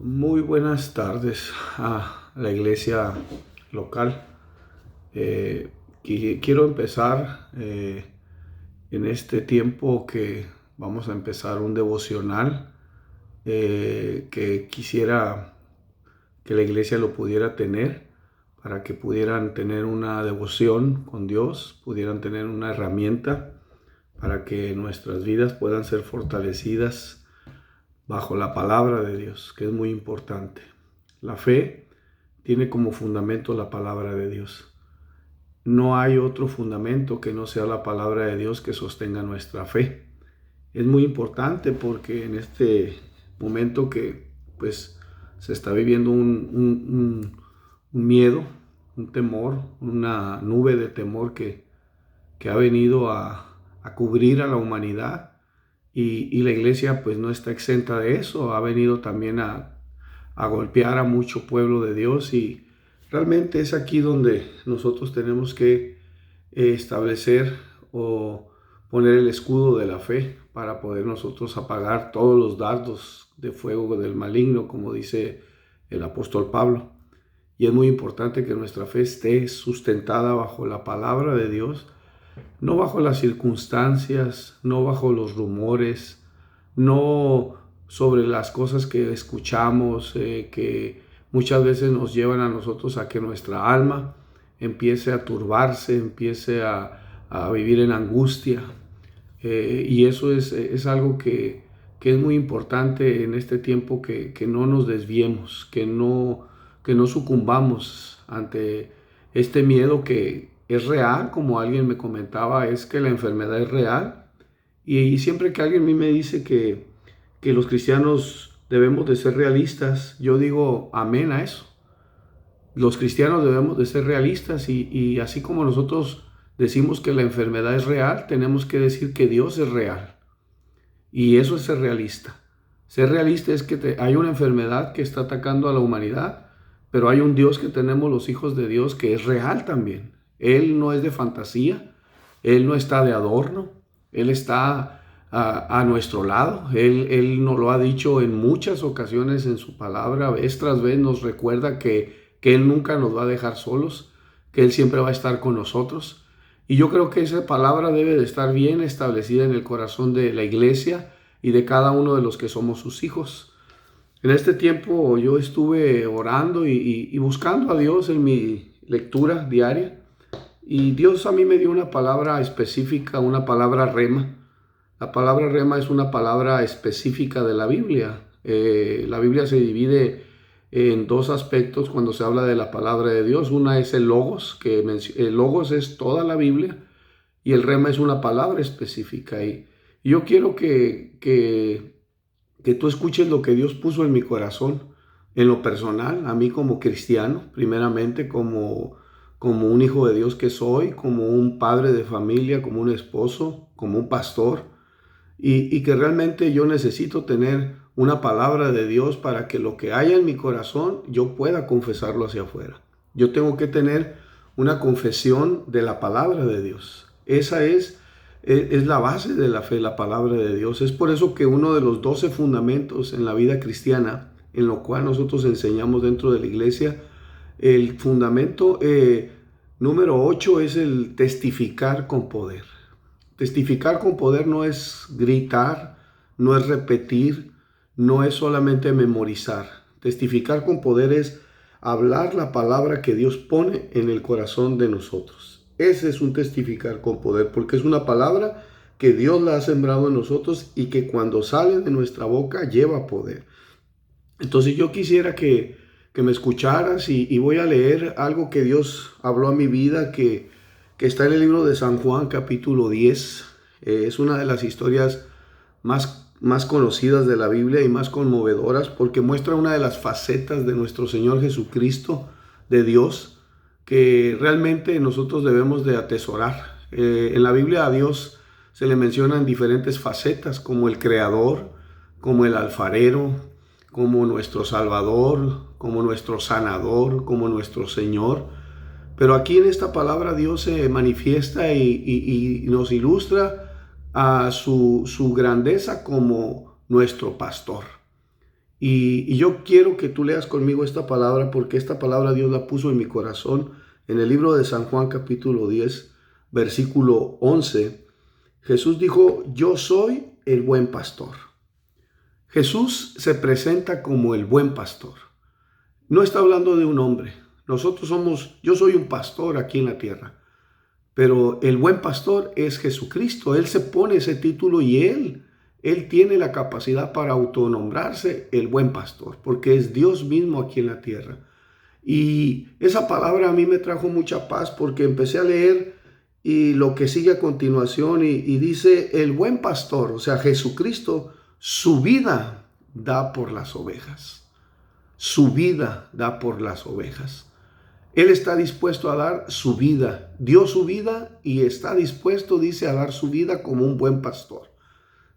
Muy buenas tardes a la iglesia local. Quiero empezar en este tiempo que vamos a empezar un devocional que quisiera que la iglesia lo pudiera tener para que pudieran tener una devoción con Dios, pudieran tener una herramienta para que nuestras vidas puedan ser fortalecidas bajo la palabra de Dios, que es muy importante. La fe tiene como fundamento la palabra de Dios. No hay otro fundamento que no sea la palabra de Dios que sostenga nuestra fe. Es muy importante porque en este momento que pues se está viviendo un miedo, un temor, una nube de temor que ha venido a cubrir a la humanidad y la iglesia pues no está exenta de eso. Ha venido también a golpear a mucho pueblo de Dios y realmente es aquí donde nosotros tenemos que establecer o poner el escudo de la fe para poder nosotros apagar todos los dardos de fuego del maligno, como dice el apóstol Pablo. Y es muy importante que nuestra fe esté sustentada bajo la palabra de Dios, no bajo las circunstancias, no bajo los rumores, no sobre las cosas que escuchamos, que muchas veces nos llevan a nosotros a que nuestra alma empiece a turbarse, empiece a vivir en angustia. Y eso es algo que es muy importante en este tiempo, que no nos desviemos, que no sucumbamos ante este miedo que es real, como alguien me comentaba, es que la enfermedad es real. Y siempre que alguien a mí me dice que los cristianos debemos de ser realistas, yo digo amén a eso. Los cristianos debemos de ser realistas y así como nosotros decimos que la enfermedad es real, tenemos que decir que Dios es real. Y eso es ser realista. Ser realista es que hay una enfermedad que está atacando a la humanidad, pero hay un Dios que tenemos los hijos de Dios que es real también. Él no es de fantasía, Él no está de adorno, Él está a nuestro lado. Él nos lo ha dicho en muchas ocasiones en su palabra, vez tras vez nos recuerda que Él nunca nos va a dejar solos, que Él siempre va a estar con nosotros. Y yo creo que esa palabra debe de estar bien establecida en el corazón de la iglesia y de cada uno de los que somos sus hijos. En este tiempo yo estuve orando y buscando a Dios en mi lectura diaria. Y Dios a mí me dio una palabra específica, una palabra rema. La palabra rema es una palabra específica de la Biblia. La Biblia se divide en dos aspectos cuando se habla de la palabra de Dios. Una es el logos, que el logos es toda la Biblia, y el rema es una palabra específica. Y yo quiero que tú escuches lo que Dios puso en mi corazón, en lo personal, a mí como cristiano, primeramente como un hijo de Dios que soy, como un padre de familia, como un esposo, como un pastor, y que realmente yo necesito tener una palabra de Dios para que lo que haya en mi corazón yo pueda confesarlo hacia afuera. Yo tengo que tener una confesión de la palabra de Dios. Esa es la base de la fe, la palabra de Dios. Es por eso que uno de los 12 fundamentos en la vida cristiana, en lo cual nosotros enseñamos dentro de la iglesia, el fundamento número 8 es el testificar con poder. Testificar con poder no es gritar, no es repetir, no es solamente memorizar. Testificar con poder es hablar la palabra que Dios pone en el corazón de nosotros. Ese es un testificar con poder, porque es una palabra que Dios la ha sembrado en nosotros y que cuando sale de nuestra boca lleva poder. Entonces yo quisiera que me escucharas y voy a leer algo que Dios habló a mi vida, que está en el libro de San Juan, capítulo 10. Es una de las historias más conocidas de la Biblia y más conmovedoras porque muestra una de las facetas de nuestro Señor Jesucristo, de Dios, que realmente nosotros debemos de atesorar. En la Biblia a Dios se le mencionan diferentes facetas, como el creador, como el alfarero, como nuestro Salvador, como nuestro sanador, como nuestro Señor. Pero aquí en esta palabra Dios se manifiesta y nos ilustra a su grandeza como nuestro pastor. Y yo quiero que tú leas conmigo esta palabra, porque esta palabra Dios la puso en mi corazón en el libro de San Juan capítulo 10, versículo 11. Jesús dijo: yo soy el buen pastor. Jesús se presenta como el buen pastor. No está hablando de un hombre. Yo soy un pastor aquí en la tierra, pero el buen pastor es Jesucristo. Él se pone ese título y él tiene la capacidad para autonombrarse el buen pastor, porque es Dios mismo aquí en la tierra. Y esa palabra a mí me trajo mucha paz, porque empecé a leer y lo que sigue a continuación y dice: el buen pastor, o sea, Jesucristo, su vida da por las ovejas. Su vida da por las ovejas. Él está dispuesto a dar su vida. Dio su vida y está dispuesto, dice, a dar su vida como un buen pastor.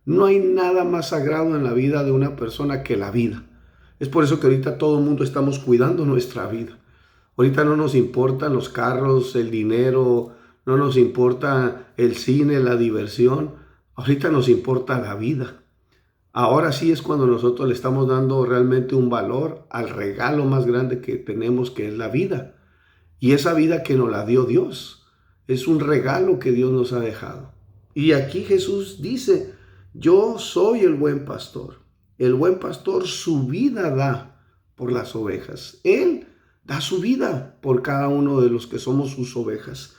No hay nada más sagrado en la vida de una persona que la vida. Es por eso que ahorita todo el mundo estamos cuidando nuestra vida. Ahorita no nos importan los carros, el dinero, no nos importa el cine, la diversión. Ahorita nos importa la vida. Ahora sí es cuando nosotros le estamos dando realmente un valor al regalo más grande que tenemos, que es la vida. Y esa vida que nos la dio Dios es un regalo que Dios nos ha dejado. Y aquí Jesús dice: yo soy el buen pastor. El buen pastor su vida da por las ovejas. Él da su vida por cada uno de los que somos sus ovejas.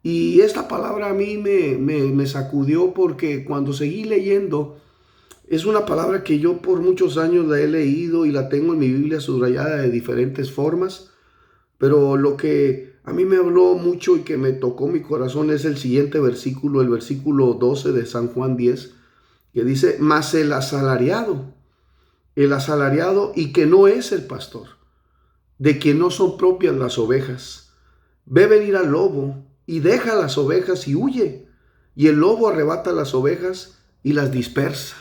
Y esta palabra a mí me sacudió, porque cuando seguí leyendo, es una palabra que yo por muchos años la he leído y la tengo en mi Biblia subrayada de diferentes formas. Pero lo que a mí me habló mucho y que me tocó mi corazón es el siguiente versículo, el versículo 12 de San Juan 10, que dice: mas el asalariado, y que no es el pastor, de quien no son propias las ovejas, ve venir al lobo y deja las ovejas y huye, y el lobo arrebata las ovejas y las dispersa.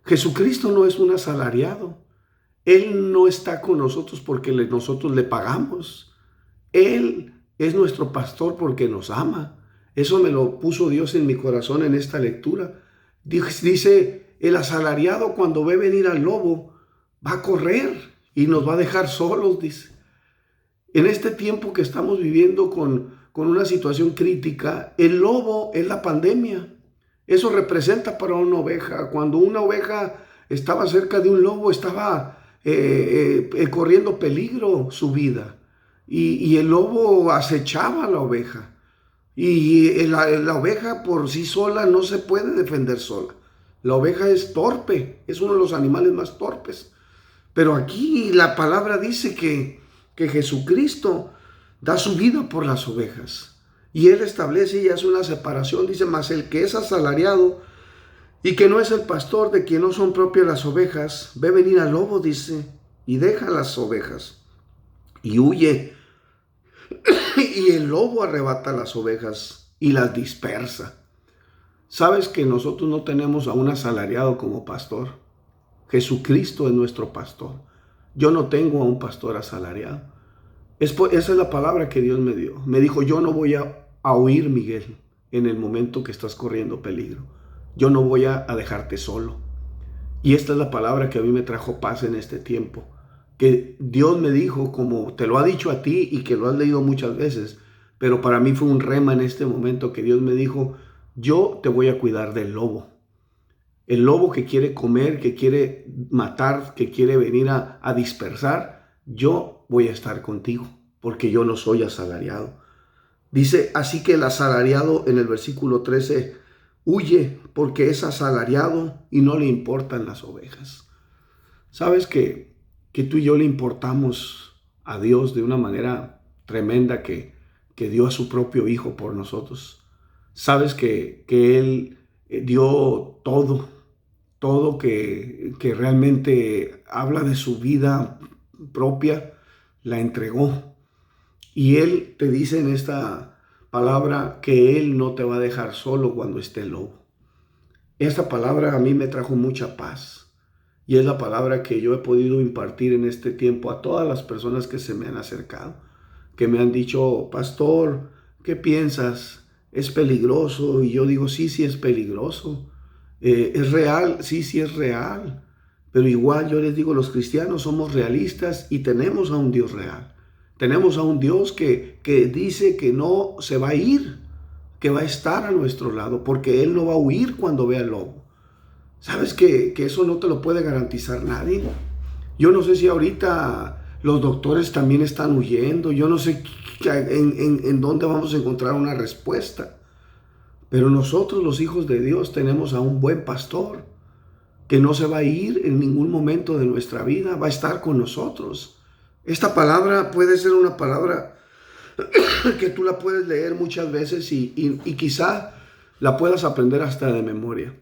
Jesucristo no es un asalariado. Él no está con nosotros porque nosotros le pagamos. Él es nuestro pastor porque nos ama. Eso me lo puso Dios en mi corazón en esta lectura. Dice: el asalariado, cuando ve venir al lobo, va a correr y nos va a dejar solos, dice. En este tiempo que estamos viviendo con una situación crítica, el lobo es la pandemia. Eso representa para una oveja. Cuando una oveja estaba cerca de un lobo, estaba corriendo peligro su vida. Y el lobo acechaba a la oveja. Y la oveja por sí sola no se puede defender sola. La oveja es torpe, es uno de los animales más torpes. Pero aquí la palabra dice que Jesucristo da su vida por las ovejas. Y Él establece y hace una separación. Dice: mas el que es asalariado y que no es el pastor, de quien no son propias las ovejas, ve venir al lobo, dice, y deja las ovejas y huye. Y el lobo arrebata las ovejas y las dispersa. ¿Sabes que nosotros no tenemos a un asalariado como pastor? Jesucristo es nuestro pastor. Yo no tengo a un pastor asalariado. Esa es la palabra que Dios me dio. Me dijo: yo no voy a huir, Miguel, en el momento que estás corriendo peligro. Yo no voy a dejarte solo. Y esta es la palabra que a mí me trajo paz en este tiempo. Que Dios me dijo, como te lo ha dicho a ti y que lo has leído muchas veces, pero para mí fue un rema en este momento, que Dios me dijo: yo te voy a cuidar del lobo. El lobo que quiere comer, que quiere matar, que quiere venir a dispersar, yo voy a estar contigo, porque yo no soy asalariado. Dice: así que el asalariado, en el versículo 13, huye porque es asalariado y no le importan las ovejas. ¿Sabes que tú y yo le importamos a Dios de una manera tremenda, que dio a su propio Hijo por nosotros? ¿Sabes que Él dio todo que realmente habla de su vida propia, la entregó? Y Él te dice en esta palabra que Él no te va a dejar solo cuando esté el lobo. Esta palabra a mí me trajo mucha paz, y es la palabra que yo he podido impartir en este tiempo a todas las personas que se me han acercado, que me han dicho: pastor, ¿qué piensas? ¿Es peligroso? Y yo digo: sí, sí es peligroso. ¿Es real? Sí, sí es real. Pero igual yo les digo, los cristianos somos realistas y tenemos a un Dios real. Tenemos a un Dios que dice que no se va a ir, que va a estar a nuestro lado, porque Él no va a huir cuando vea al lobo. ¿Sabes que eso no te lo puede garantizar nadie? Yo no sé si ahorita los doctores también están huyendo. Yo no sé en dónde vamos a encontrar una respuesta. Pero nosotros, los hijos de Dios, tenemos a un buen pastor que no se va a ir en ningún momento de nuestra vida, va a estar con nosotros. Esta palabra puede ser una palabra que tú la puedes leer muchas veces y quizá la puedas aprender hasta de memoria.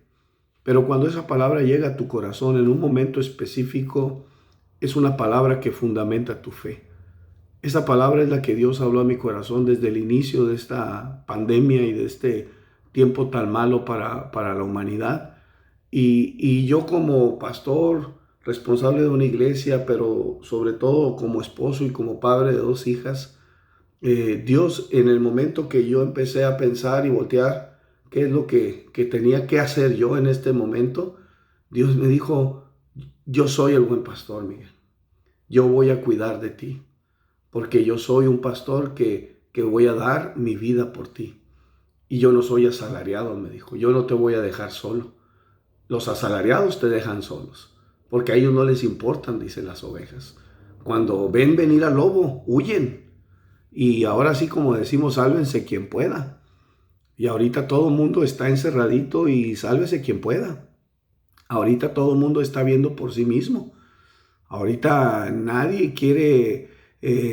Pero cuando esa palabra llega a tu corazón en un momento específico, es una palabra que fundamenta tu fe. Esa palabra es la que Dios habló a mi corazón desde el inicio de esta pandemia y de este tiempo tan malo para la humanidad. Y yo como pastor, responsable de una iglesia, pero sobre todo como esposo y como padre de 2 hijas, Dios, en el momento que yo empecé a pensar y voltear qué es lo que tenía que hacer yo en este momento, Dios me dijo, yo soy el buen pastor, Miguel. Yo voy a cuidar de ti, porque yo soy un pastor que voy a dar mi vida por ti. Y yo no soy asalariado, me dijo, yo no te voy a dejar solo. Los asalariados te dejan solos, porque a ellos no les importan, dicen las ovejas. Cuando ven venir al lobo, huyen. Y ahora sí, como decimos, sálvense quien pueda. Y ahorita todo el mundo está encerradito y sálvese quien pueda. Ahorita todo el mundo está viendo por sí mismo. Ahorita nadie quiere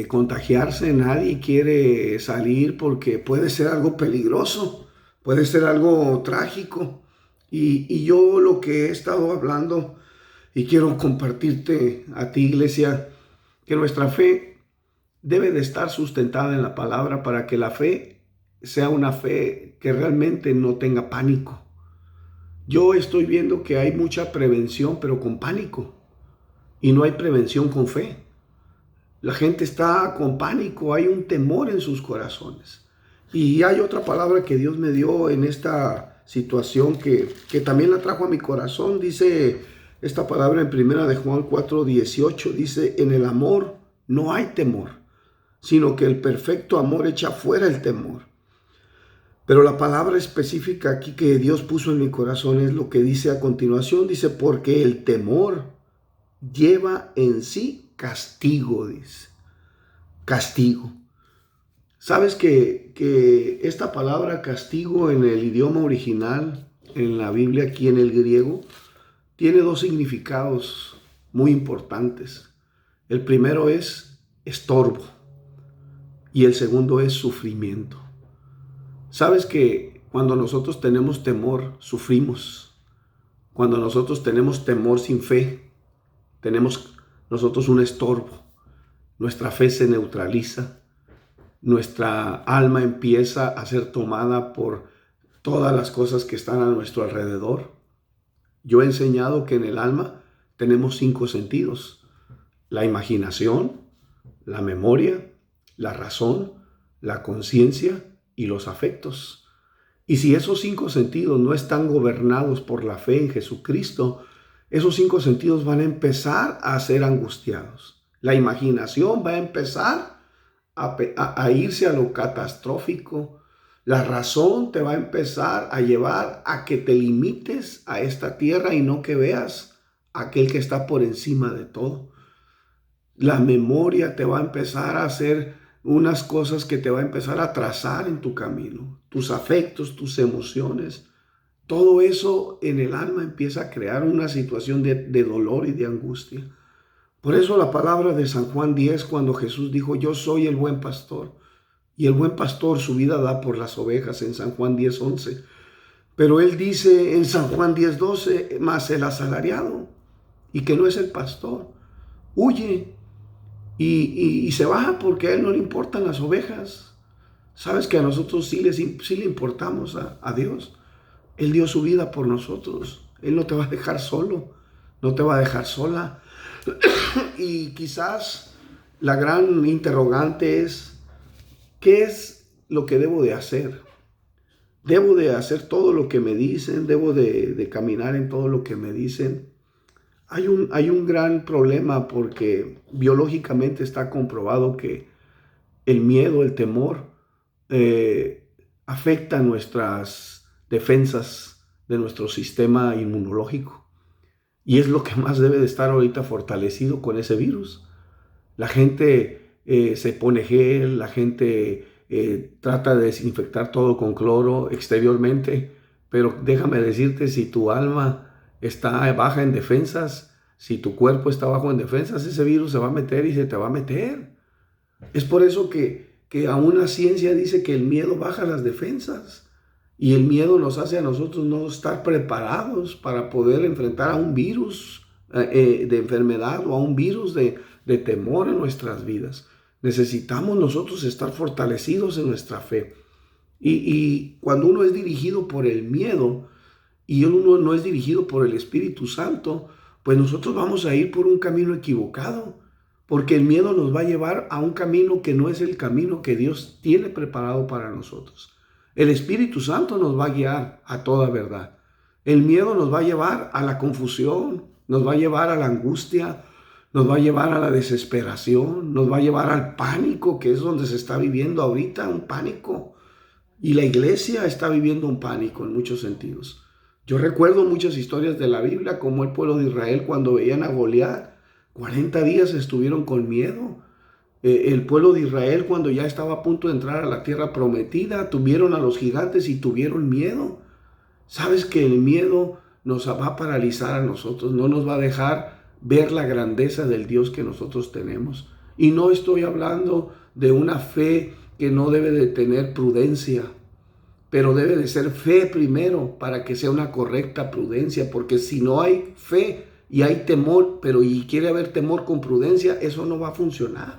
contagiarse, nadie quiere salir porque puede ser algo peligroso, puede ser algo trágico. Y yo lo que he estado hablando y quiero compartirte a ti, iglesia, que nuestra fe debe de estar sustentada en la palabra para que la fe sea una fe que realmente no tenga pánico. Yo estoy viendo que hay mucha prevención, pero con pánico. Y no hay prevención con fe. La gente está con pánico, hay un temor en sus corazones. Y hay otra palabra que Dios me dio en esta situación que también la trajo a mi corazón. Dice esta palabra en 1 de Juan 4:18, dice, en el amor no hay temor, sino que el perfecto amor echa fuera el temor. Pero la palabra específica aquí que Dios puso en mi corazón es lo que dice a continuación. Dice, porque el temor lleva en sí castigo, dice. Castigo. ¿Sabes que esta palabra castigo en el idioma original, en la Biblia, aquí en el griego, tiene 2 significados muy importantes? El primero es estorbo y el segundo es sufrimiento. ¿Sabes que cuando nosotros tenemos temor, sufrimos? Cuando nosotros tenemos temor sin fe, tenemos nosotros un estorbo. Nuestra fe se neutraliza. Nuestra alma empieza a ser tomada por todas las cosas que están a nuestro alrededor. Yo he enseñado que en el alma tenemos 5 sentidos: la imaginación, la memoria, la razón, la conciencia y los afectos. Y si esos 5 sentidos no están gobernados por la fe en Jesucristo, esos 5 sentidos van a empezar a ser angustiados. La imaginación va a empezar a irse a lo catastrófico. La razón te va a empezar a llevar a que te limites a esta tierra y no que veas a aquel que está por encima de todo. La memoria te va a empezar a hacer unas cosas que te va a empezar a trazar en tu camino. Tus afectos, tus emociones, todo eso en el alma empieza a crear una situación de dolor y de angustia. Por eso la palabra de San Juan 10, cuando Jesús dijo, yo soy el buen pastor, y el buen pastor su vida da por las ovejas, en San Juan 10:11. Pero él dice en San Juan 10:12, más el asalariado, y que no es el pastor, huye y se va porque a él no le importan las ovejas. Sabes que a nosotros sí le importamos a Dios. Él dio su vida por nosotros. Él no te va a dejar solo, no te va a dejar sola. Y quizás la gran interrogante es, ¿qué es lo que debo de hacer? ¿Debo de hacer todo lo que me dicen? ¿Debo de caminar en todo lo que me dicen? Hay un gran problema porque biológicamente está comprobado que el miedo, el temor, afecta nuestras defensas de nuestro sistema inmunológico. Y es lo que más debe de estar ahorita fortalecido con ese virus. La gente se pone gel, la gente trata de desinfectar todo con cloro exteriormente, pero déjame decirte, si tu alma está baja en defensas, si tu cuerpo está bajo en defensas, ese virus se va a meter y se te va a meter. Es por eso que aún la ciencia dice que el miedo baja las defensas y el miedo nos hace a nosotros no estar preparados para poder enfrentar a un virus de enfermedad o a un virus de temor en nuestras vidas. Necesitamos nosotros estar fortalecidos en nuestra fe. Y cuando uno es dirigido por el miedo y uno no es dirigido por el Espíritu Santo, pues nosotros vamos a ir por un camino equivocado, porque el miedo nos va a llevar a un camino que no es el camino que Dios tiene preparado para nosotros. El Espíritu Santo nos va a guiar a toda verdad. El miedo nos va a llevar a la confusión, nos va a llevar a la angustia, nos va a llevar a la desesperación, nos va a llevar al pánico, que es donde se está viviendo ahorita, un pánico. Y la iglesia está viviendo un pánico en muchos sentidos. Yo recuerdo muchas historias de la Biblia, como el pueblo de Israel cuando veían a Goliat, 40 días estuvieron con miedo. El pueblo de Israel cuando ya estaba a punto de entrar a la tierra prometida, tuvieron a los gigantes y tuvieron miedo. Sabes que el miedo nos va a paralizar a nosotros, no nos va a dejar ver la grandeza del Dios que nosotros tenemos. Y no estoy hablando de una fe que no debe de tener prudencia, pero debe de ser fe primero para que sea una correcta prudencia, porque si no hay fe y hay temor, y quiere haber temor con prudencia, eso no va a funcionar.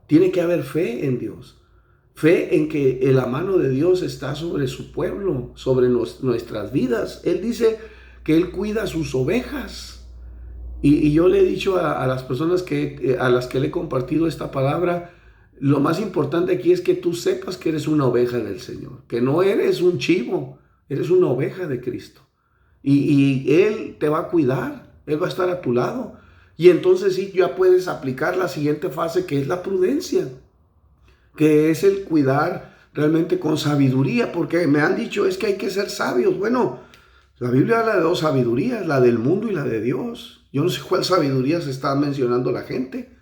Tiene que haber fe en Dios, fe en que la mano de Dios está sobre su pueblo, sobre nuestras vidas. Él dice que Él cuida sus ovejas. Y yo le he dicho a las personas a las que le he compartido esta palabra, lo más importante aquí es que tú sepas que eres una oveja del Señor, que no eres un chivo, eres una oveja de Cristo. Y Él te va a cuidar, Él va a estar a tu lado. Y entonces sí, ya puedes aplicar la siguiente fase, que es la prudencia, que es el cuidar realmente con sabiduría, porque me han dicho es que hay que ser sabios. Bueno, la Biblia habla de dos sabidurías, la del mundo y la de Dios. Yo no sé cuál sabiduría se está mencionando la gente,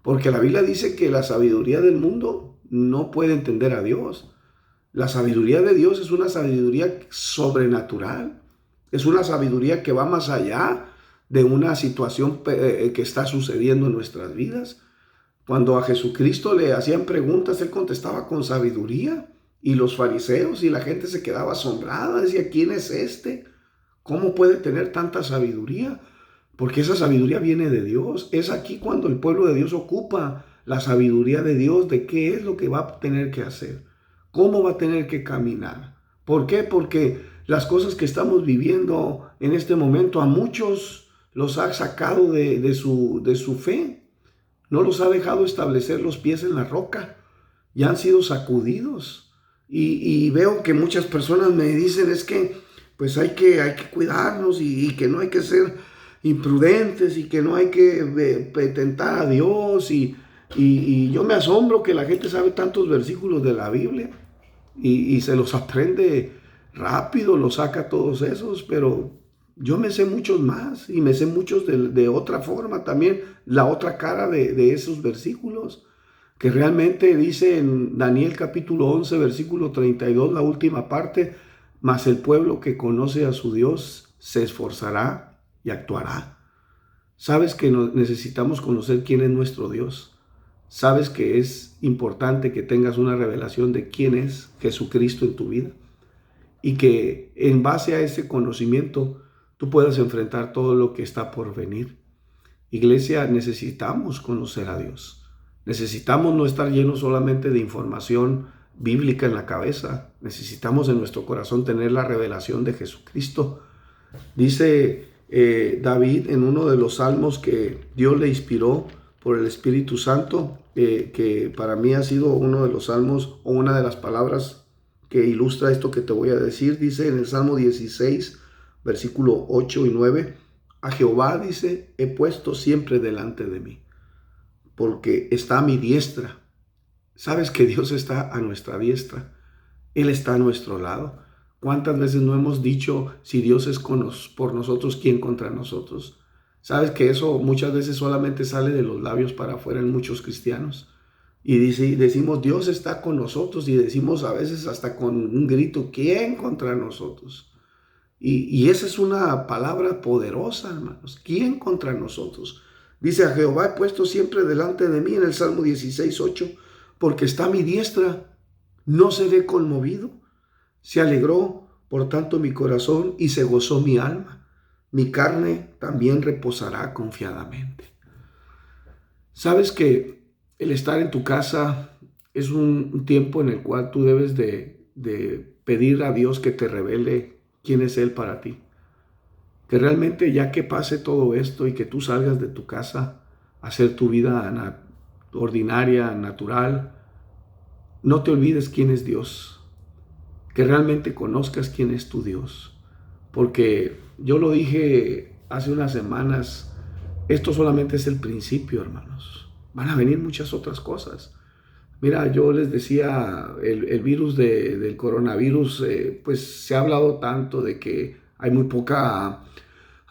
porque la Biblia dice que la sabiduría del mundo no puede entender a Dios. La sabiduría de Dios es una sabiduría sobrenatural, es una sabiduría que va más allá de una situación que está sucediendo en nuestras vidas. Cuando a Jesucristo le hacían preguntas, Él contestaba con sabiduría, y los fariseos y la gente se quedaba asombrada, decía, ¿quién es este? ¿Cómo puede tener tanta sabiduría? Porque esa sabiduría viene de Dios. Es aquí cuando el pueblo de Dios ocupa la sabiduría de Dios de qué es lo que va a tener que hacer, cómo va a tener que caminar. ¿Por qué? Porque las cosas que estamos viviendo en este momento a muchos los ha sacado de su fe. No los ha dejado establecer los pies en la roca. Ya han sido sacudidos. Y veo que muchas personas me dicen es que pues hay que cuidarnos y que no hay que ser imprudentes y que no hay que tentar a Dios. Y yo me asombro que la gente sabe tantos versículos de la Biblia y se los aprende rápido, los saca todos esos, pero yo me sé muchos más y me sé muchos de otra forma también, la otra cara de esos versículos, que realmente dice en Daniel capítulo 11, versículo 32, la última parte, mas el pueblo que conoce a su Dios se esforzará y actuará. Sabes que necesitamos conocer quién es nuestro Dios. Sabes que es importante que tengas una revelación de quién es Jesucristo en tu vida y que en base a ese conocimiento tú puedas enfrentar todo lo que está por venir. Iglesia, necesitamos conocer a Dios. Necesitamos no estar llenos solamente de información bíblica en la cabeza. Necesitamos en nuestro corazón tener la revelación de Jesucristo. Dice David en uno de los salmos que Dios le inspiró por el Espíritu Santo, que para mí ha sido uno de los salmos o una de las palabras que ilustra esto que te voy a decir. Dice en el Salmo 16, versículo 8 y 9, A Jehová, dice, he puesto siempre delante de mí, porque está a mi diestra. Sabes que Dios está a nuestra diestra. Él está a nuestro lado. ¿Cuántas veces no hemos dicho, si Dios es por nosotros, ¿quién contra nosotros? Sabes que eso muchas veces solamente sale de los labios para afuera en muchos cristianos. Y decimos, Dios está con nosotros, y decimos a veces hasta con un grito, ¿quién contra nosotros? Y esa es una palabra poderosa, hermanos. ¿Quién contra nosotros? Dice, a Jehová he puesto siempre delante de mí en el Salmo 16:8, porque está a mi diestra, no seré conmovido. Se alegró, por tanto, mi corazón y se gozó mi alma. Mi carne también reposará confiadamente. Sabes que el estar en tu casa es un tiempo en el cual tú debes de pedir a Dios que te revele quién es Él para ti. Que realmente ya que pase todo esto y que tú salgas de tu casa a hacer tu vida ordinaria, natural, no te olvides quién es Dios. Que realmente conozcas quién es tu Dios. Porque yo lo dije hace unas semanas, esto solamente es el principio, hermanos. Van a venir muchas otras cosas. Mira, yo les decía, el virus del coronavirus, pues se ha hablado tanto de que hay muy poca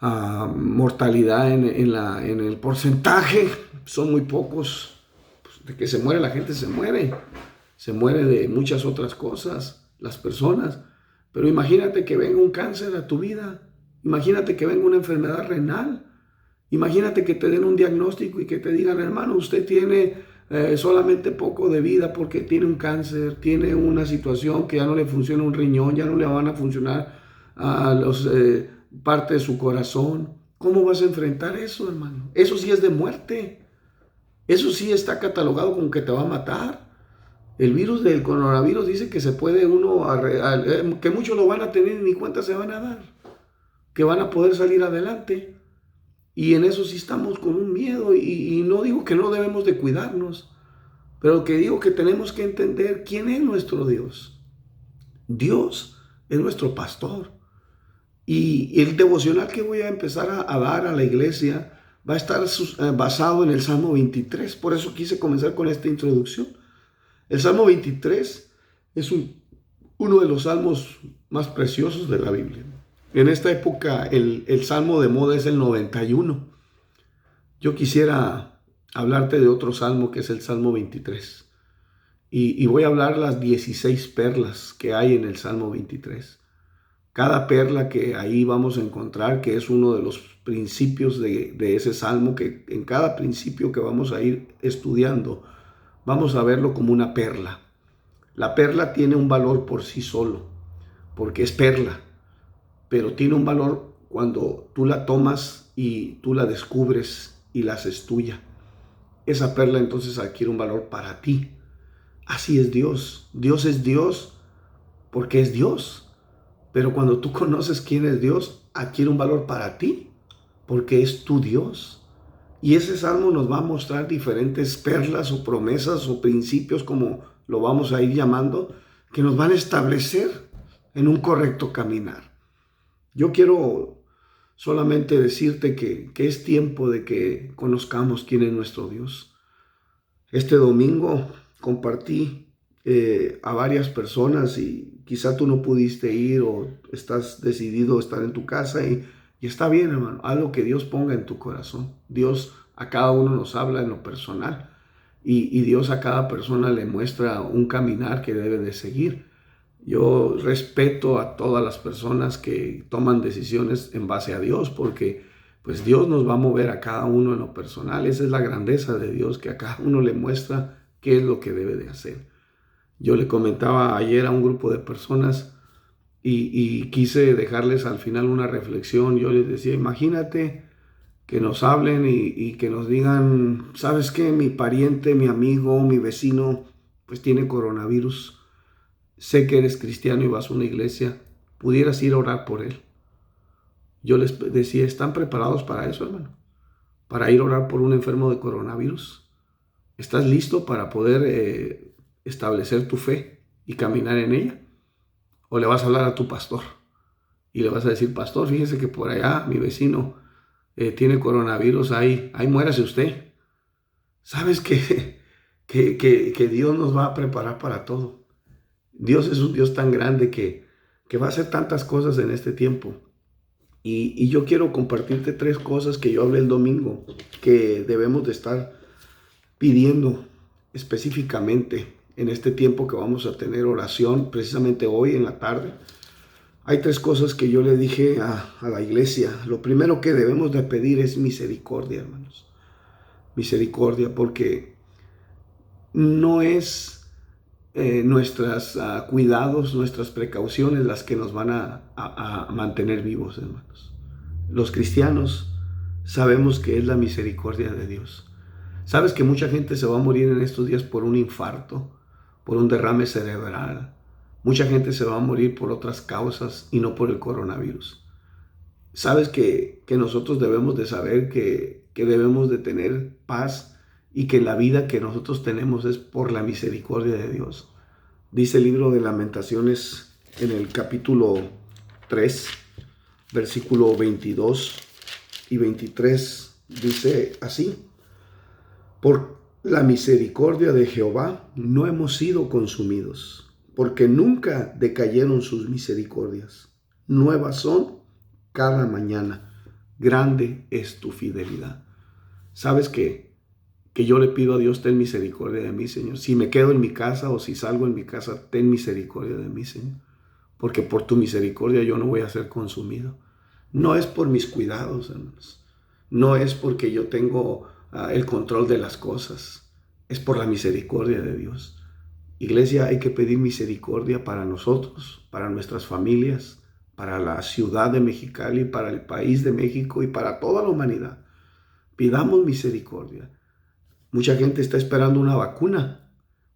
mortalidad en el porcentaje, son muy pocos, pues, de que se muere la gente, se muere de muchas otras cosas, las personas. Pero imagínate que venga un cáncer a tu vida, imagínate que venga una enfermedad renal, imagínate que te den un diagnóstico y que te digan, hermano, usted tiene solamente poco de vida porque tiene un cáncer, tiene una situación que ya no le funciona un riñón, ya no le van a funcionar los parte de su corazón. ¿Cómo vas a enfrentar eso, hermano? Eso sí es de muerte. Eso sí está catalogado como que te va a matar. El virus del coronavirus dice que se puede que muchos lo van a tener y ni cuenta se van a dar, que van a poder salir adelante. Y en eso sí estamos con un miedo, y no digo que no debemos de cuidarnos, pero que digo que tenemos que entender quién es nuestro Dios. Dios es nuestro pastor. Y el devocional que voy a empezar a dar a la iglesia va a estar basado en el Salmo 23. Por eso quise comenzar con esta introducción. El Salmo 23 es uno de los salmos más preciosos de la Biblia. En esta época el salmo de moda es el 91. Yo quisiera hablarte de otro salmo que es el Salmo 23. Y voy a hablar las 16 perlas que hay en el Salmo 23. Cada perla que ahí vamos a encontrar, que es uno de los principios de ese salmo, que en cada principio que vamos a ir estudiando, vamos a verlo como una perla. La perla tiene un valor por sí solo, porque es perla, pero tiene un valor cuando tú la tomas y tú la descubres y la haces tuya. Esa perla entonces adquiere un valor para ti. Así es Dios. Dios es Dios porque es Dios. Pero cuando tú conoces quién es Dios, adquiere un valor para ti porque es tu Dios. Y ese salmo nos va a mostrar diferentes perlas o promesas o principios, como lo vamos a ir llamando, que nos van a establecer en un correcto caminar. Yo quiero solamente decirte que es tiempo de que conozcamos quién es nuestro Dios. Este domingo compartí a varias personas, y quizá tú no pudiste ir o estás decidido a estar en tu casa, y está bien, hermano. Haz lo que Dios ponga en tu corazón. Dios a cada uno nos habla en lo personal, y Dios a cada persona le muestra un caminar que debe de seguir. Yo respeto a todas las personas que toman decisiones en base a Dios, porque pues Dios nos va a mover a cada uno en lo personal. Esa es la grandeza de Dios, que a cada uno le muestra qué es lo que debe de hacer. Yo le comentaba ayer a un grupo de personas y quise dejarles al final una reflexión. Yo les decía, imagínate que nos hablen y que nos digan, ¿sabes qué? Mi pariente, mi amigo, mi vecino, pues tiene coronavirus. Sé que eres cristiano y vas a una iglesia, pudieras ir a orar por él. Yo les decía, ¿están preparados para eso, hermano? Para ir a orar por un enfermo de coronavirus. ¿Estás listo para poder establecer tu fe y caminar en ella? ¿O le vas a hablar a tu pastor y le vas a decir, pastor, fíjese que por allá mi vecino tiene coronavirus, ahí muérase usted. Sabes que Dios nos va a preparar para todo. Dios es un Dios tan grande que va a hacer tantas cosas en este tiempo. Y yo quiero compartirte 3 cosas que yo hablé el domingo, que debemos de estar pidiendo específicamente en este tiempo que vamos a tener oración, precisamente hoy en la tarde. Hay 3 cosas que yo le dije a la iglesia. Lo primero que debemos de pedir es misericordia, hermanos. Misericordia, porque no es nuestros cuidados, nuestras precauciones las que nos van a mantener vivos, hermanos. Los cristianos sabemos que es la misericordia de Dios. Sabes que mucha gente se va a morir en estos días por un infarto, por un derrame cerebral. Mucha gente se va a morir por otras causas y no por el coronavirus. Sabes que nosotros debemos de saber que debemos de tener paz y que la vida que nosotros tenemos es por la misericordia de Dios. Dice el libro de Lamentaciones en el capítulo 3, versículo 22 y 23, dice así: por la misericordia de Jehová no hemos sido consumidos, porque nunca decayeron sus misericordias. Nuevas son cada mañana. Grande es tu fidelidad. ¿Sabes que yo le pido a Dios, ten misericordia de mí, Señor? Si me quedo en mi casa o si salgo en mi casa, ten misericordia de mí, Señor. Porque por tu misericordia yo no voy a ser consumido. No es por mis cuidados, hermanos. No es porque yo tengo el control de las cosas. Es por la misericordia de Dios. Iglesia, hay que pedir misericordia para nosotros, para nuestras familias, para la ciudad de Mexicali, para el país de México y para toda la humanidad. Pidamos misericordia. Mucha gente está esperando una vacuna.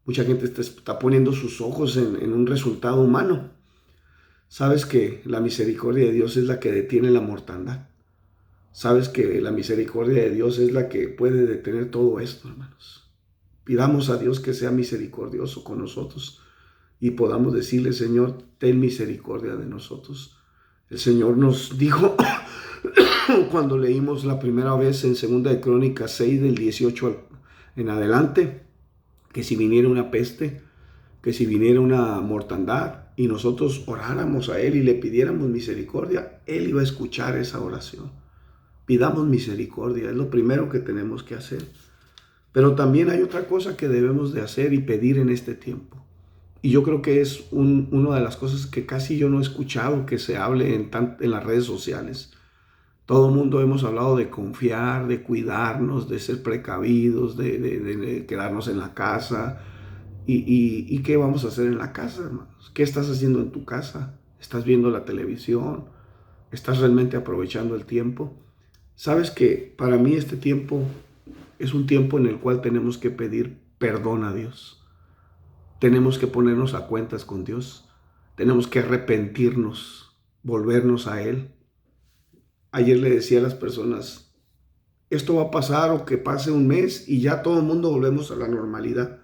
Mucha gente está poniendo sus ojos en un resultado humano. Sabes que la misericordia de Dios es la que detiene la mortandad. Sabes que la misericordia de Dios es la que puede detener todo esto, hermanos. Pidamos a Dios que sea misericordioso con nosotros y podamos decirle: Señor, ten misericordia de nosotros. El Señor nos dijo cuando leímos la primera vez en 2 de Crónicas 6 del 18 en adelante, que si viniera una peste, que si viniera una mortandad y nosotros oráramos a Él y le pidiéramos misericordia, Él iba a escuchar esa oración. Pidamos misericordia, es lo primero que tenemos que hacer. Pero también hay otra cosa que debemos de hacer y pedir en este tiempo. Y yo creo que es una de las cosas que casi yo no he escuchado que se hable en las redes sociales. Todo el mundo hemos hablado de confiar, de cuidarnos, de ser precavidos, de quedarnos en la casa. ¿Y qué vamos a hacer en la casa, hermanos? ¿Qué estás haciendo en tu casa? ¿Estás viendo la televisión? ¿Estás realmente aprovechando el tiempo? Sabes que para mí este tiempo es un tiempo en el cual tenemos que pedir perdón a Dios. Tenemos que ponernos a cuentas con Dios. Tenemos que arrepentirnos, volvernos a Él. Ayer le decía a las personas: esto va a pasar o que pase un mes y ya todo el mundo volvemos a la normalidad.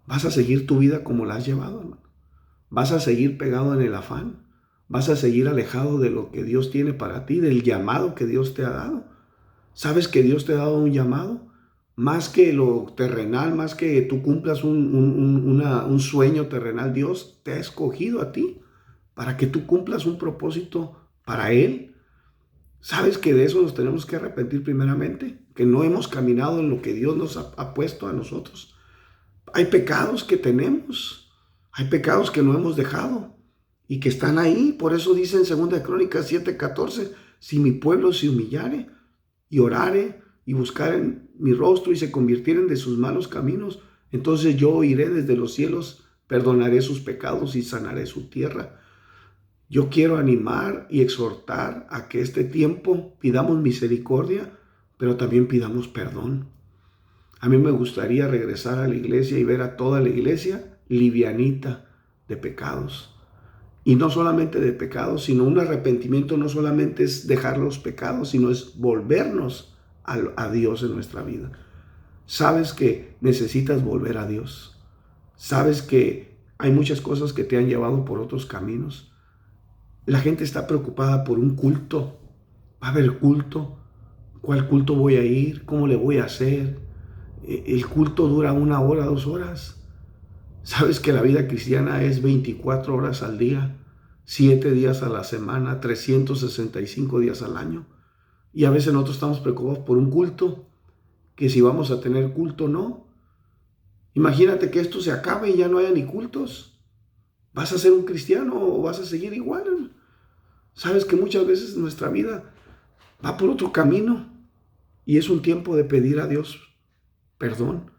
¿Vas a seguir tu vida como la has llevado, hermano? ¿Vas a seguir pegado en el afán? ¿Vas a seguir alejado de lo que Dios tiene para ti, del llamado que Dios te ha dado? ¿Sabes que Dios te ha dado un llamado? Más que lo terrenal, más que tú cumplas un sueño terrenal, Dios te ha escogido a ti para que tú cumplas un propósito para Él. ¿Sabes que de eso nos tenemos que arrepentir primeramente? Que no hemos caminado en lo que Dios nos ha puesto a nosotros. Hay pecados que tenemos, hay pecados que no hemos dejado y que están ahí. Por eso dice en 2 Crónicas 7:14, si mi pueblo se humillare y orare y buscaren mi rostro y se convirtieren de sus malos caminos, entonces yo oiré desde los cielos, perdonaré sus pecados y sanaré su tierra. Yo quiero animar y exhortar a que este tiempo pidamos misericordia, pero también pidamos perdón. A mí me gustaría regresar a la iglesia y ver a toda la iglesia livianita de pecados. Y no solamente de pecados, sino un arrepentimiento no solamente es dejar los pecados, sino es volvernos a Dios en nuestra vida. Sabes que necesitas volver a Dios. Sabes que hay muchas cosas que te han llevado por otros caminos. La gente está preocupada por un culto. Va a haber culto. ¿Cuál culto voy a ir? ¿Cómo le voy a hacer? El culto dura 1 hora, 2 horas. ¿Sabes que la vida cristiana es 24 horas al día, 7 días a la semana, 365 días al año? Y a veces nosotros estamos preocupados por un culto, que si vamos a tener culto o no. Imagínate que esto se acabe y ya no haya ni cultos. ¿Vas a ser un cristiano o vas a seguir igual? Sabes que muchas veces nuestra vida va por otro camino y es un tiempo de pedir a Dios perdón.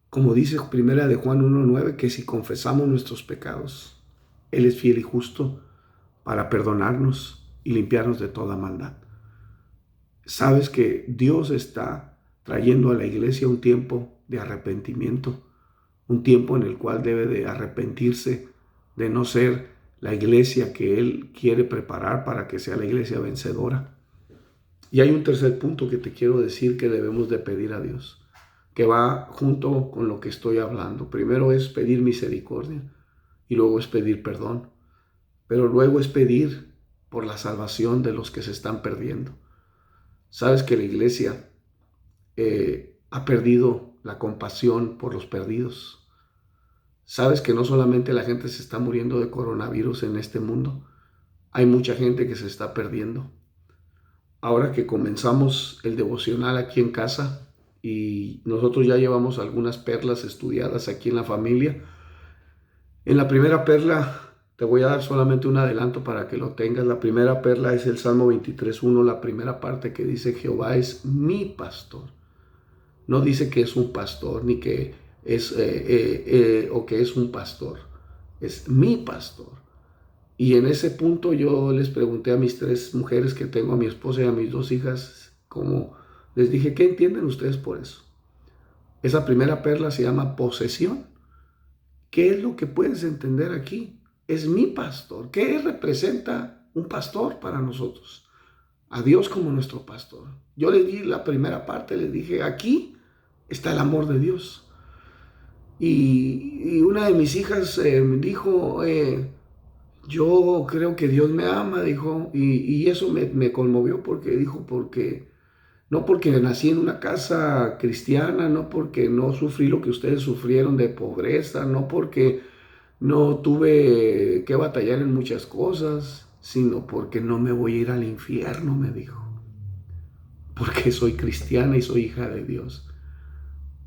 Como dice Primera de Juan 1:9, que si confesamos nuestros pecados, Él es fiel y justo para perdonarnos y limpiarnos de toda maldad. Sabes que Dios está trayendo a la iglesia un tiempo de arrepentimiento, un tiempo en el cual debe de arrepentirse de no ser la iglesia que Él quiere preparar para que sea la iglesia vencedora. Y hay un tercer punto que te quiero decir que debemos de pedir a Dios, que va junto con lo que estoy hablando. Primero es pedir misericordia y luego es pedir perdón, pero luego es pedir por la salvación de los que se están perdiendo. Sabes que la iglesia ha perdido la compasión por los perdidos. Sabes que no solamente la gente se está muriendo de coronavirus en este mundo, hay mucha gente que se está perdiendo. Ahora que comenzamos el devocional aquí en casa y nosotros ya llevamos algunas perlas estudiadas aquí en la familia, en la primera perla te voy a dar solamente un adelanto para que lo tengas. La primera perla es el Salmo 23:1, la primera parte que dice: Jehová es mi pastor. No dice que es un pastor ni que es o que es un pastor. Es mi pastor. Y en ese punto yo les pregunté a mis 3 mujeres que tengo, a mi esposa y a mis 2 hijas, como les dije, ¿qué entienden ustedes por eso? Esa primera perla se llama posesión. ¿Qué es lo que puedes entender aquí? Es mi pastor. ¿Qué representa un pastor para nosotros? A Dios como nuestro pastor. Yo les di la primera parte, les dije, aquí está el amor de Dios. Y una de mis hijas me dijo, yo creo que Dios me ama, dijo, y eso me conmovió porque dijo, no porque nací en una casa cristiana, no porque no sufrí lo que ustedes sufrieron de pobreza, no porque no tuve que batallar en muchas cosas, sino porque no me voy a ir al infierno, me dijo, porque soy cristiana y soy hija de Dios.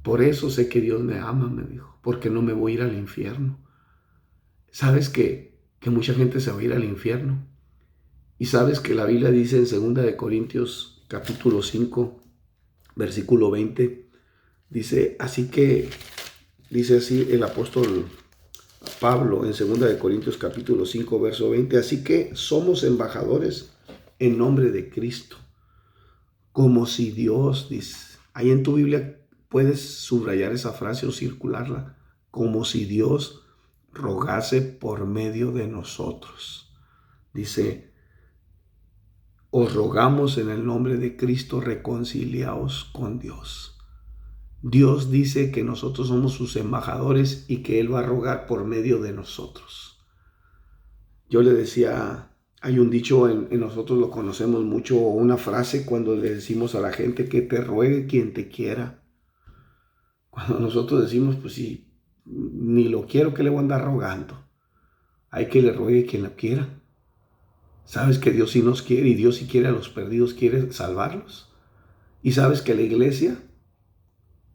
Por eso sé que Dios me ama, me dijo, porque no me voy a ir al infierno. ¿Sabes que mucha gente se va a ir al infierno? Y sabes que la Biblia dice en 2 de Corintios capítulo 5, versículo 20, dice así el apóstol Pablo en 2 de Corintios capítulo 5, verso 20, así que somos embajadores en nombre de Cristo, como si Dios, dice, ahí en tu Biblia puedes subrayar esa frase o circularla, como si Dios rogase por medio de nosotros. Dice, os rogamos en el nombre de Cristo, reconciliaos con Dios. Dios dice que nosotros somos sus embajadores y que Él va a rogar por medio de nosotros. Yo le decía, hay un dicho, en nosotros lo conocemos mucho, o una frase cuando le decimos a la gente que te ruegue quien te quiera. Cuando nosotros decimos, pues si ni lo quiero, ¿qué le voy a andar rogando? Hay que le ruegue quien lo quiera. Sabes que Dios sí nos quiere y Dios sí quiere a los perdidos, quiere salvarlos. Y sabes que la iglesia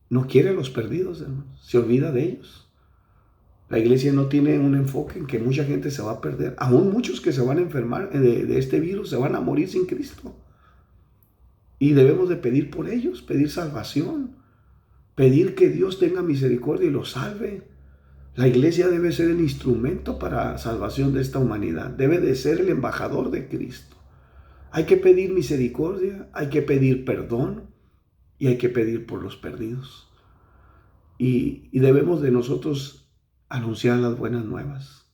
no quiere a los perdidos, hermanos, se olvida de ellos. La iglesia no tiene un enfoque en que mucha gente se va a perder. Aún muchos que se van a enfermar de este virus se van a morir sin Cristo. Y debemos de pedir por ellos, pedir salvación, pedir que Dios tenga misericordia y los salve. La iglesia debe ser el instrumento para salvación de esta humanidad. Debe de ser el embajador de Cristo. Hay que pedir misericordia, hay que pedir perdón y hay que pedir por los perdidos. Y debemos de nosotros anunciar las buenas nuevas.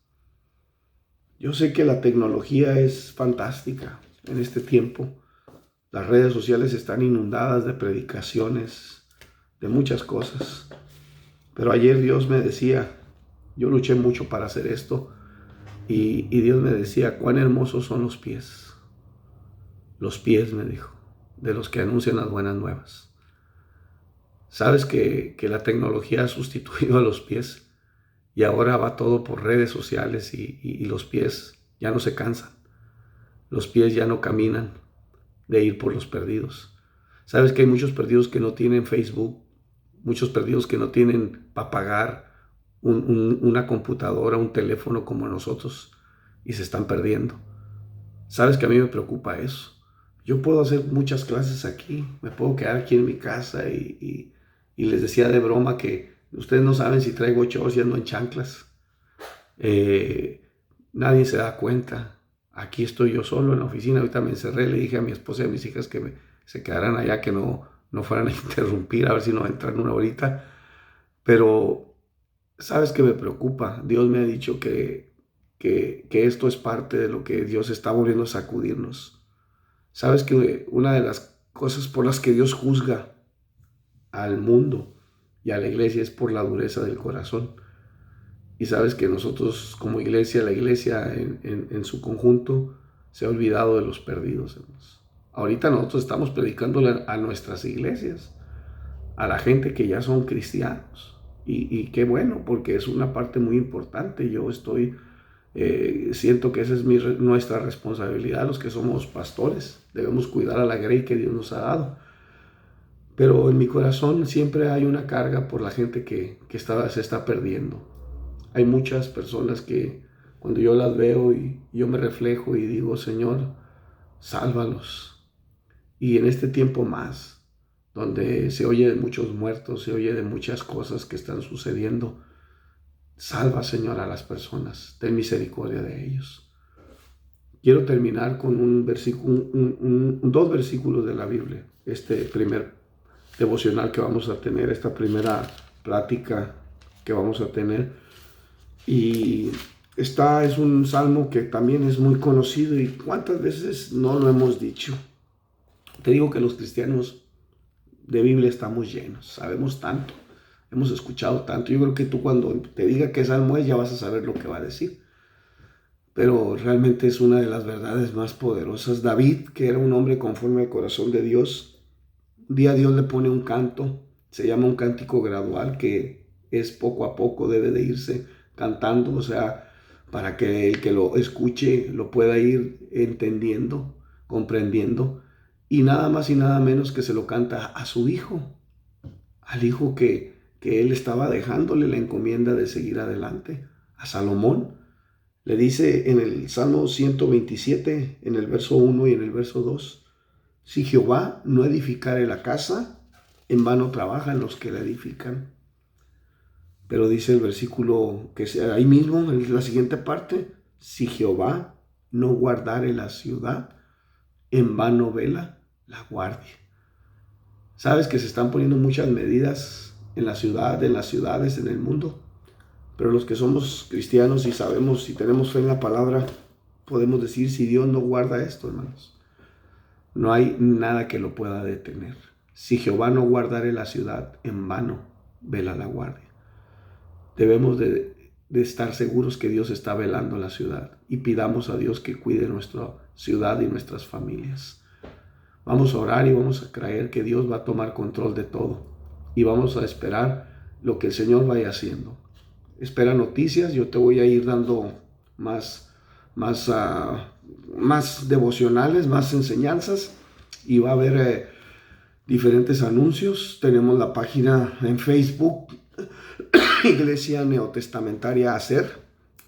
Yo sé que la tecnología es fantástica en este tiempo. Las redes sociales están inundadas de predicaciones, de muchas cosas. Pero ayer Dios me decía, yo luché mucho para hacer esto, y Dios me decía, cuán hermosos son los pies. Los pies, me dijo, de los que anuncian las buenas nuevas. Sabes que la tecnología ha sustituido a los pies y ahora va todo por redes sociales y los pies ya no se cansan. Los pies ya no caminan de ir por los perdidos. Sabes que hay muchos perdidos que no tienen Facebook, muchos perdidos que no tienen para pagar una computadora, un teléfono como nosotros, y se están perdiendo. Sabes que a mí me preocupa eso. Yo puedo hacer muchas clases aquí, me puedo quedar aquí en mi casa y les decía de broma que ustedes no saben si traigo 8 horas y ando en chanclas. Nadie se da cuenta. Aquí estoy yo solo en la oficina. Ahorita me encerré, le dije a mi esposa y a mis hijas que se quedaran allá, que no fueran a interrumpir, a ver si no entran una horita. Pero sabes que me preocupa. Dios me ha dicho que esto es parte de lo que Dios está volviendo a sacudirnos. Sabes que una de las cosas por las que Dios juzga al mundo y a la iglesia es por la dureza del corazón. Y sabes que nosotros como iglesia, la iglesia en su conjunto, se ha olvidado de los perdidos, hermanos. Ahorita nosotros estamos predicándole a nuestras iglesias, a la gente que ya son cristianos. Y qué bueno, porque es una parte muy importante. Yo siento que esa es nuestra responsabilidad, los que somos pastores. Debemos cuidar a la grey que Dios nos ha dado. Pero en mi corazón siempre hay una carga por la gente que se está perdiendo. Hay muchas personas que cuando yo las veo y yo me reflejo y digo, Señor, sálvalos. Y en este tiempo más, donde se oye de muchos muertos, se oye de muchas cosas que están sucediendo, salva, Señor, a las personas. Ten misericordia de ellos. Quiero terminar con dos versículos de la Biblia. Este primer devocional que vamos a tener, esta primera plática que vamos a tener. Y es un salmo que también es muy conocido y cuántas veces no lo hemos dicho. Te digo que los cristianos de Biblia estamos llenos, sabemos tanto, hemos escuchado tanto. Yo creo que tú cuando te diga qué salmo es ya vas a saber lo que va a decir. Pero realmente es una de las verdades más poderosas. David, que era un hombre conforme al corazón de Dios, un día Dios le pone un canto, se llama un cántico gradual, que es poco a poco, debe de irse cantando, o sea, para que el que lo escuche lo pueda ir entendiendo, comprendiendo, y nada más y nada menos que se lo canta a su hijo, al hijo que él estaba dejándole la encomienda de seguir adelante, a Salomón. Le dice en el Salmo 127, en el verso 1 y en el verso 2, si Jehová no edificare la casa, en vano trabajan los que la edifican. Pero dice el versículo que ahí mismo, en la siguiente parte, si Jehová no guardare la ciudad, en vano vela la guardia. Sabes que se están poniendo muchas medidas en la ciudad, en las ciudades, en el mundo, pero los que somos cristianos y sabemos, si tenemos fe en la palabra, podemos decir, si Dios no guarda esto, hermanos, no hay nada que lo pueda detener. Si Jehová no guardare la ciudad, en vano vela la guardia. Debemos de estar seguros que Dios está velando la ciudad y pidamos a Dios que cuide nuestra ciudad y nuestras familias. Vamos a orar y vamos a creer que Dios va a tomar control de todo y vamos a esperar lo que el Señor vaya haciendo. Espera noticias, yo te voy a ir dando más devocionales, más enseñanzas y va a haber diferentes anuncios. Tenemos la página en Facebook, Iglesia Neotestamentaria Acer.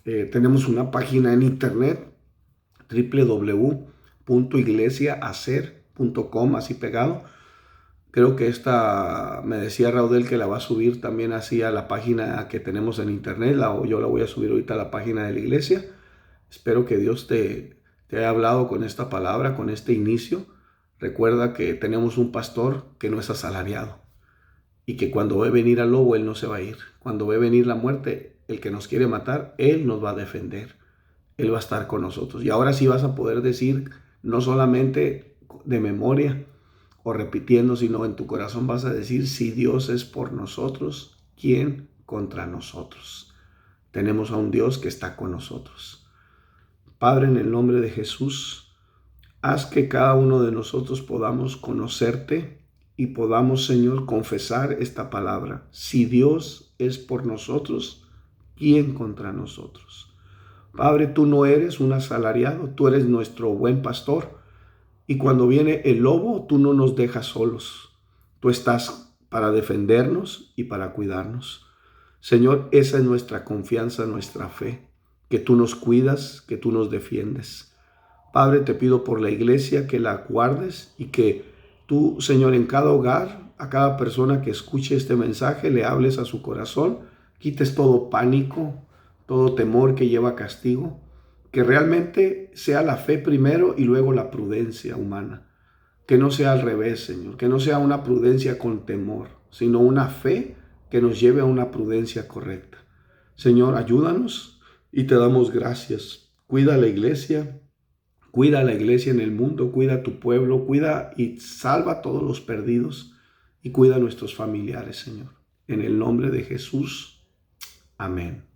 Tenemos una página en internet, www.iglesiaacer.com, así pegado. Creo que esta, me decía Raudel que la va a subir también así a la página que tenemos en internet. Yo la voy a subir ahorita a la página de la iglesia. Espero que Dios te haya hablado con esta palabra, con este inicio. Recuerda que tenemos un pastor que no es asalariado y que cuando ve venir al lobo, él no se va a ir. Cuando ve venir la muerte, el que nos quiere matar, él nos va a defender. Él va a estar con nosotros. Y ahora sí vas a poder decir, no solamente de memoria o repitiendo, sino en tu corazón vas a decir, si Dios es por nosotros, ¿quién contra nosotros? Tenemos a un Dios que está con nosotros. Padre, en el nombre de Jesús, Haz que cada uno de nosotros podamos conocerte y podamos, Señor, confesar esta palabra. Si Dios es por nosotros, ¿quién contra nosotros? Padre, tú no eres un asalariado, tú eres nuestro buen pastor. Y cuando viene el lobo, tú no nos dejas solos. Tú estás para defendernos y para cuidarnos. Señor, esa es nuestra confianza, nuestra fe, que tú nos cuidas, que tú nos defiendes. Padre, te pido por la iglesia que la guardes y que tú, Señor, en cada hogar, a cada persona que escuche este mensaje, le hables a su corazón, quites todo pánico, todo temor que lleva castigo, que realmente sea la fe primero y luego la prudencia humana. Que no sea al revés, Señor, que no sea una prudencia con temor, sino una fe que nos lleve a una prudencia correcta. Señor, ayúdanos y te damos gracias. Cuida a la iglesia en el mundo, cuida a tu pueblo, cuida y salva a todos los perdidos y cuida a nuestros familiares, Señor. En el nombre de Jesús, amén.